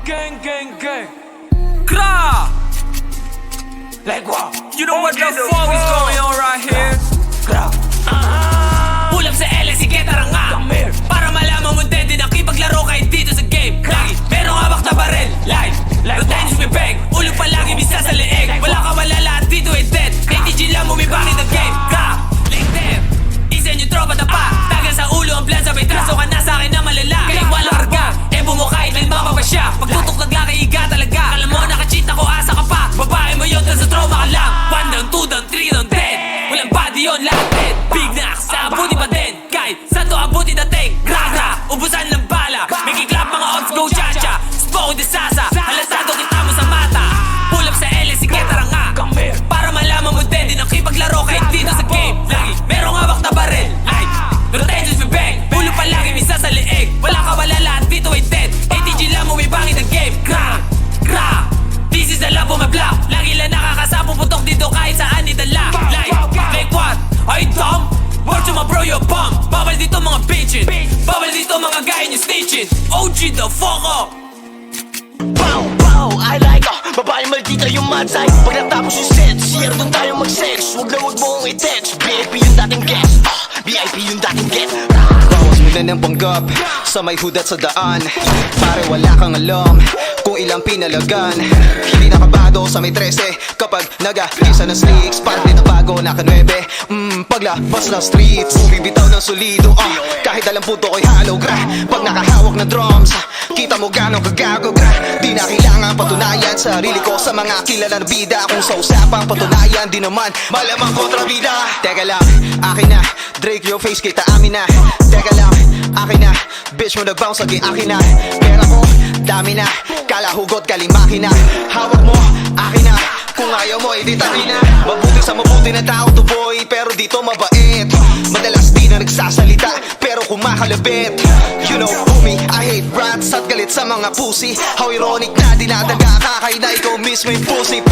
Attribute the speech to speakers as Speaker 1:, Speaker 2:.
Speaker 1: Gang, gang, gang. Kra! Like what? You know what the fuck is going on right here? Kra!
Speaker 2: Pull up sa LS, sige tara nga. Para malaman mo din nakipaglaro kahit dito sa game. Lagi, merong hawak na barel. Live, Rotanis may bang. Ulo pa lagi bisa sa leeg. Wala ka wala lahat dito ay dead. ATG lang bumibangin ng game. Kra! Like them. Isa nyo tropa na pa. Tagal sa ulo ang plan, sabay traso ka na sa akin na malala. Kahit wala karga, ebo mo kahit may mga pa siya. Pagtutok naglaki, higa talaga. Alam mo naka-cheat ako, asa ka pa. Babae mo yun, sa trauma ka lang. 1 down, 2 down, 3 down, 10. Walang body yun, lahat dead. Big knocks, sa abuti pa din. Kahit saan to abuti dating. Gra-gra, ubusan ng bala. May kiklap mga odds, go cha-cha. Spoke the sasa, halatado kita mo sa mata. Pull up sa LS, sige tara nga. Para malaman mo din nakipaglaro kahit dito sa game. Lagi, merong hawak na baril. Live, rotations may bang. Ulo pa lagi misa sa leeg. Wala ka wala lahat dito ay dead. ATG lang mo may bangin ng game. Gra, gra. This is the love of my block. Lagi lang nakakasapong putok dito kahit saan idala. Like what? Are you dumb? Word to my bro, you're a bum. Bawal dito mga bitchin. Bawal dito mga gaya nyo snitchin. OG the fuck up.
Speaker 3: Pow, pow, I like babae maldita yung mad side. Pag natapos yung set, siya doon tayo mag-sex. Huwag na huwag mong i-text. VIP yung dating guest, VIP yung dating get.
Speaker 4: Bawas mo na ng panggap sa may hudat sa daan. Pare wala kang alam kung ilang pinalagan. Hindi nakabado sa may 13 kapag nag-isa ng slicks. Parte na bago, naka-9 paglabas ng streets. Bibitaw ng solido, kahit alam puto ko'y halo gra. Pag nakahawak ng drums, kita mo gano'ng kagago gra. Di na kailangan patunayan sarili ko sa mga kilala na bida. Kung sa usapang patunayan, di naman malamang kontrabida. Teka lang, akin na Drake your face, kita amin na. Teka lang, akin na bitch mo nag-bounce, lagi akin na. Pera ko, dami na. Kala hugot, kalimaki na. Hawak mo, akin na. Kung ayaw mo, edi tabi na. Mabuti sa mabuti na tao to boy, pero dito mabait. Madalas di na nagsasalita, pero kumakalabit. You know homie, I hate rats at galit sa mga pussy. How ironic na dinadaga ka kay na ikaw mismo yung pussy.